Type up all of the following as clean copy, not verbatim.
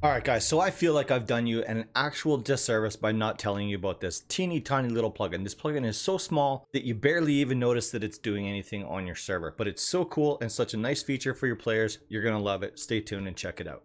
Alright guys, so I feel like I've done you an actual disservice by not telling you about this teeny tiny little plugin. This plugin is so small that you barely even notice that it's doing anything on your server, but it's so cool and such a nice feature for your players. You're gonna love it. Stay tuned and check it out.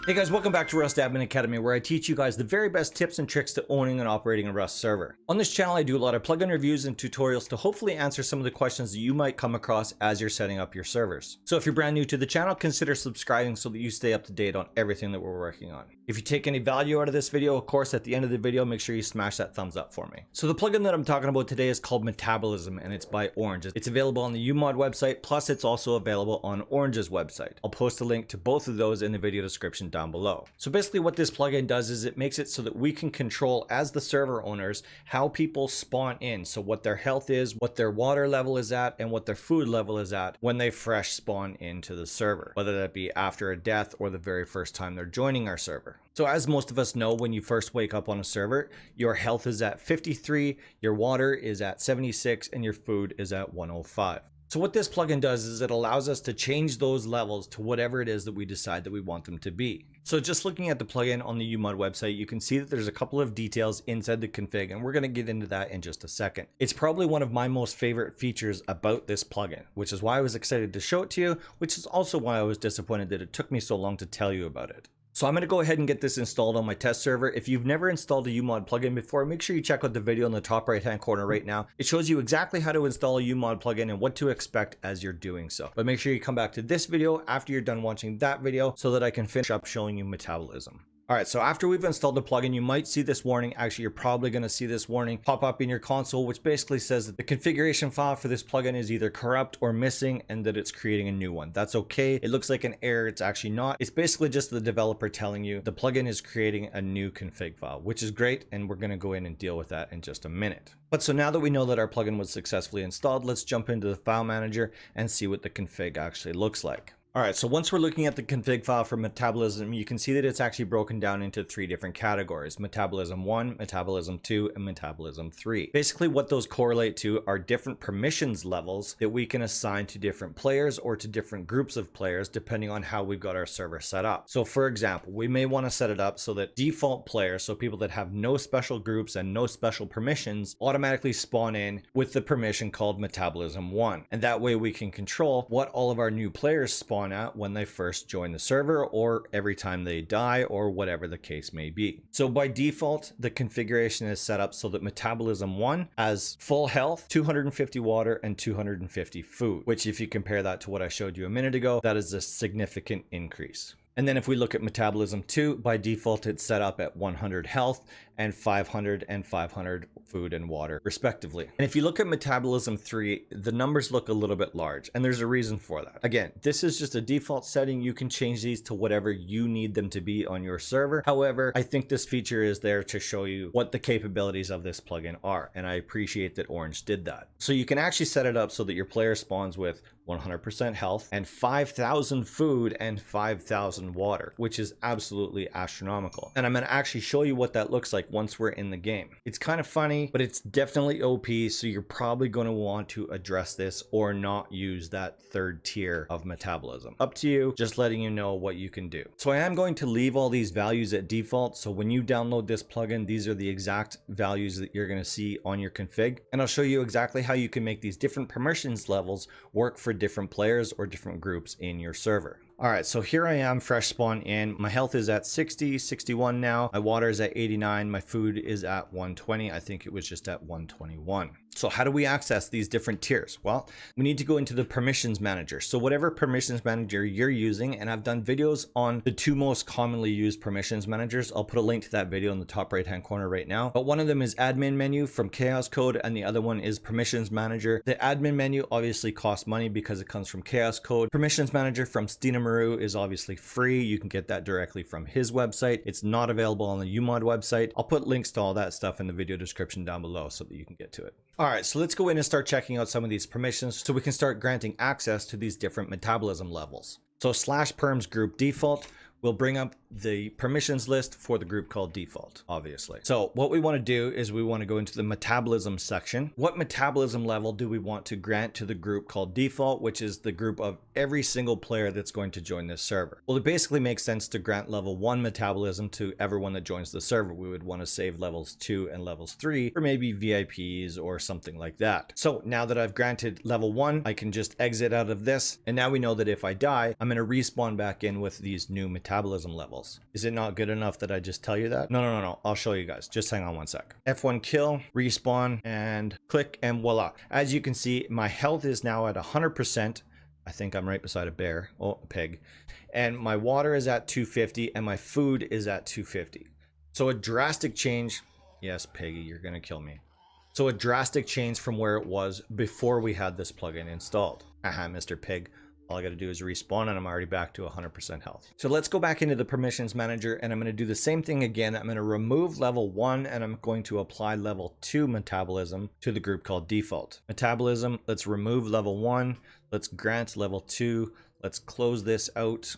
Hey guys, welcome back to Rust Admin Academy, where I teach you guys the very best tips and tricks to owning and operating a Rust server. On this channel, I do a lot of plugin reviews and tutorials to hopefully answer some of the questions that you might come across as you're setting up your servers. So if you're brand new to the channel, consider subscribing so that you stay up to date on everything that we're working on. If you take any value out of this video, of course, at the end of the video, make sure you smash that thumbs up for me. So the plugin that I'm talking about today is called Metabolism, and it's by Orange. It's available on the Umod website, plus it's also available on Orange's website. I'll post a link to both of those in the video description down below. So basically what this plugin does is it makes it so that we can control, as the server owners, how people spawn in. So what their health is, what their water level is at, and what their food level is at when they fresh spawn into the server, whether that be after a death or the very first time they're joining our server. So as most of us know, when you first wake up on a server, your health is at 53, your water is at 76, and your food is at 105. So what this plugin does is it allows us to change those levels to whatever it is that we decide that we want them to be. So just looking at the plugin on the Umod website, you can see that there's a couple of details inside the config, and we're going to get into that in just a second. It's probably one of my most favorite features about this plugin, which is why I was excited to show it to you, which is also why I was disappointed that it took me so long to tell you about it. So I'm going to go ahead and get this installed on my test server. If you've never installed a Umod plugin before, make sure you check out the video in the top right hand corner right now. It shows you exactly how to install a Umod plugin and what to expect as you're doing so. But make sure you come back to this video after you're done watching that video so that I can finish up showing you Metabolism. Alright, so after we've installed the plugin, you might see this warning. Actually, you're probably going to see this warning pop up in your console, which basically says that the configuration file for this plugin is either corrupt or missing and that it's creating a new one. That's okay. It looks like an error. It's actually not. It's basically just the developer telling you the plugin is creating a new config file, which is great. And we're going to go in and deal with that in just a minute. But so now that we know that our plugin was successfully installed, let's jump into the file manager and see what the config actually looks like. All right, so once we're looking at the config file for Metabolism, you can see that it's actually broken down into 3 different categories: Metabolism 1, Metabolism 2, and Metabolism 3. Basically, what those correlate to are different permissions levels that we can assign to different players or to different groups of players, depending on how we've got our server set up. So for example, we may want to set it up so that default players, so people that have no special groups and no special permissions, automatically spawn in with the permission called Metabolism 1. And that way we can control what all of our new players spawn at when they first join the server, or every time they die, or whatever the case may be. So by default, the configuration is set up so that Metabolism 1 has full health, 250 water, and 250 food, which if you compare that to what I showed you a minute ago, that is a significant increase. And then if we look at Metabolism 2, by default, it's set up at 100 health and 500 and 500 food and water, respectively. And if you look at Metabolism 3, the numbers look a little bit large, and there's a reason for that. Again, this is just a default setting. You can change these to whatever you need them to be on your server. However, I think this feature is there to show you what the capabilities of this plugin are, and I appreciate that Orange did that. So you can actually set it up so that your player spawns with 100% health and 5,000 food and 5,000 water, which is absolutely astronomical. And I'm going to actually show you what that looks like once we're in the game. It's kind of funny, but it's definitely OP, so you're probably going to want to address this or not use that third tier of Metabolism. Up to you, just letting you know what you can do. So I am going to leave all these values at default, so when you download this plugin, these are the exact values that you're going to see on your config, and I'll show you exactly how you can make these different permissions levels work for different players or different groups in your server. All right, so here I am, fresh spawn in. My health is at 60, 61 now. My water is at 89. My food is at 120. I think it was just at 121. So how do we access these different tiers? Well, we need to go into the permissions manager. So whatever permissions manager you're using, and I've done videos on the 2 most commonly used permissions managers. I'll put a link to that video in the top right hand corner right now. But one of them is admin menu from Chaos Code, and the other one is permissions manager. The admin menu obviously costs money because it comes from Chaos Code. Permissions manager from Stina is obviously free. You can get that directly from his website. It's not available on the Umod website. I'll put links to all that stuff in the video description down below so that you can get to it. All right, so let's go in and start checking out some of these permissions so we can start granting access to these different metabolism levels. So /perms group default we'll bring up the permissions list for the group called default, obviously. So what we want to do is we want to go into the metabolism section. What metabolism level do we want to grant to the group called default, which is the group of every single player that's going to join this server? Well, it basically makes sense to grant level 1 metabolism to everyone that joins the server. We would want to save levels 2 and levels 3 for maybe VIPs or something like that. So now that I've granted level 1, I can just exit out of this. And now we know that if I die, I'm going to respawn back in with these new metabolism levels. Is it not good enough that I just tell you that? No. I'll show you guys. Just hang on one sec. F1 kill, respawn, and click, and voila. As you can see, my health is now at 100%. I think I'm right beside a bear. Oh, a pig. And my water is at 250 and my food is at 250. So a drastic change. Yes, Piggy, you're going to kill me. So a drastic change from where it was before we had this plugin installed. Haha, Mr. Pig. All I got to do is respawn and I'm already back to 100% health. So let's go back into the permissions manager and I'm going to do the same thing again. I'm going to remove level 1 and I'm going to apply level 2 metabolism to the group called default. Metabolism, let's remove level 1. Let's grant level 2. Let's close this out.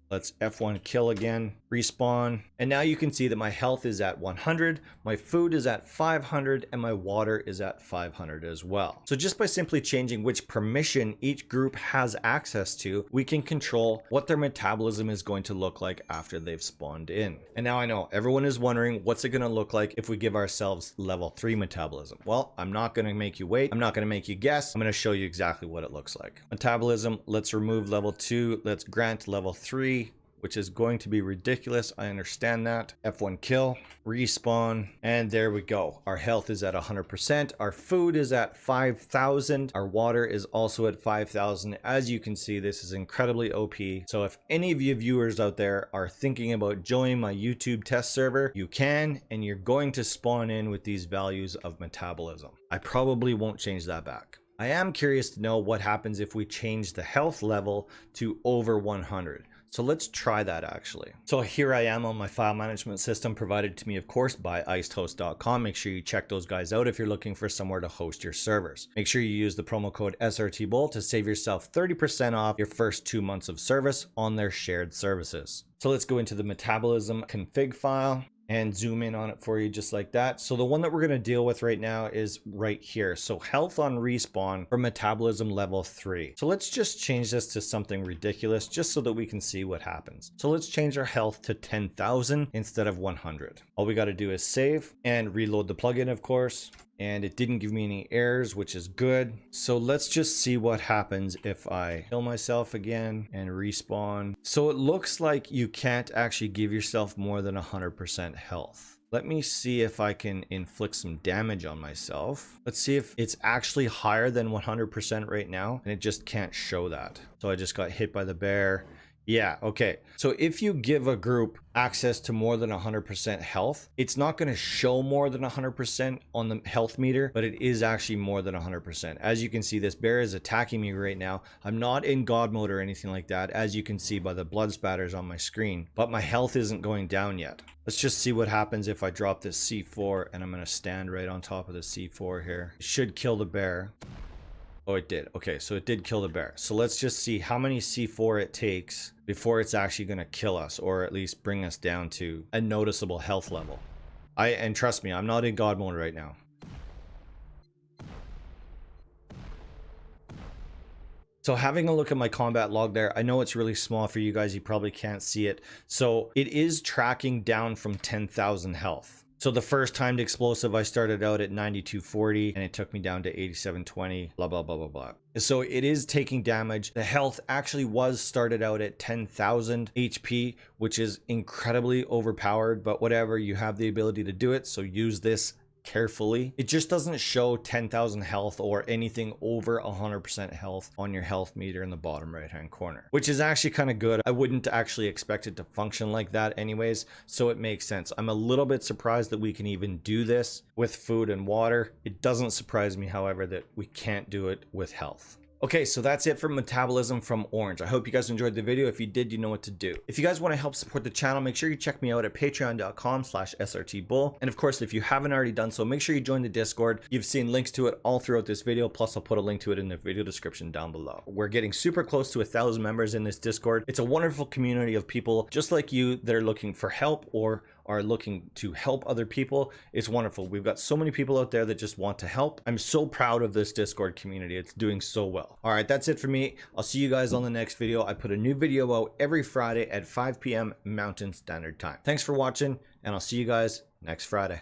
Let's F1 kill again, respawn. And now you can see that my health is at 100, my food is at 500, and my water is at 500 as well. So just by simply changing which permission each group has access to, we can control what their metabolism is going to look like after they've spawned in. And now I know everyone is wondering, what's it going to look like if we give ourselves level 3 metabolism? Well, I'm not going to make you wait. I'm not going to make you guess. I'm going to show you exactly what it looks like. Metabolism, let's remove level 2. Let's grant level 3. Which is going to be ridiculous. I understand that. F1 kill, respawn, and there we go. Our health is at 100%. Our food is at 5,000. Our water is also at 5,000. As you can see, this is incredibly OP. So if any of you viewers out there are thinking about joining my YouTube test server, you can, and you're going to spawn in with these values of metabolism. I probably won't change that back. I am curious to know what happens if we change the health level to over 100. So let's try that actually. So here I am on my file management system provided to me, of course, by icedhost.com. Make sure you check those guys out if you're looking for somewhere to host your servers. Make sure you use the promo code srtbull to save yourself 30% off your first 2 months of service on their shared services. So let's go into the metabolism config file and zoom in on it for you just like that. So the one that we're going to deal with right now is right here. So health on respawn for metabolism level 3. So let's just change this to something ridiculous just so that we can see what happens. So let's change our health to 10,000 instead of 100. All we got to do is save and reload the plugin, of course. And it didn't give me any errors, which is good. So let's just see what happens if I kill myself again and respawn. So it looks like you can't actually give yourself more than 100% health. Let me see if I can inflict some damage on myself. Let's see if it's actually higher than 100% right now, and it just can't show that. So I just got hit by the bear. Yeah, okay. So if you give a group access to more than 100% health, it's not going to show more than 100% on the health meter, but it is actually more than 100%. As you can see, this bear is attacking me right now. I'm not in God mode or anything like that, as you can see by the blood spatters on my screen, but my health isn't going down yet. Let's just see what happens if I drop this C4, and I'm going to stand right on top of the C4 here. It should kill the bear. Oh, it did. Okay, so it did kill the bear. So let's just see how many C4 it takes before it's actually going to kill us, or at least bring us down to a noticeable health level. And trust me, I'm not in God mode right now. So having a look at my combat log there, I know it's really small for you guys. You probably can't see it. So it is tracking down from 10,000 health. So the first timed explosive, I started out at 9240 and it took me down to 8720, blah, blah, blah, blah, blah. So it is taking damage. The health actually was started out at 10,000 HP, which is incredibly overpowered, but whatever, you have the ability to do it. So use this carefully. It just doesn't show 10,000 health or anything over 100% health on your health meter in the bottom right hand corner, which is actually kind of good. I wouldn't actually expect it to function like that anyways, so it makes sense. I'm a little bit surprised that we can even do this with food and water. It doesn't surprise me, however, that we can't do it with health. Okay, so that's it for Metabolism from Orange. I hope you guys enjoyed the video. If you did, you know what to do. If you guys want to help support the channel, make sure you check me out at patreon.com/srtbull. And of course, if you haven't already done so, make sure you join the Discord. You've seen links to it all throughout this video. Plus, I'll put a link to it in the video description down below. We're getting super close to 1,000 members in this Discord. It's a wonderful community of people just like you that are looking for help or are looking to help other people. It's wonderful. We've got so many people out there that just want to help. I'm so proud of this Discord community. It's doing so well. All right, that's it for me. I'll see you guys on the next video. I put a new video out every Friday at 5 p.m. Mountain Standard Time. Thanks for watching, and I'll see you guys next Friday.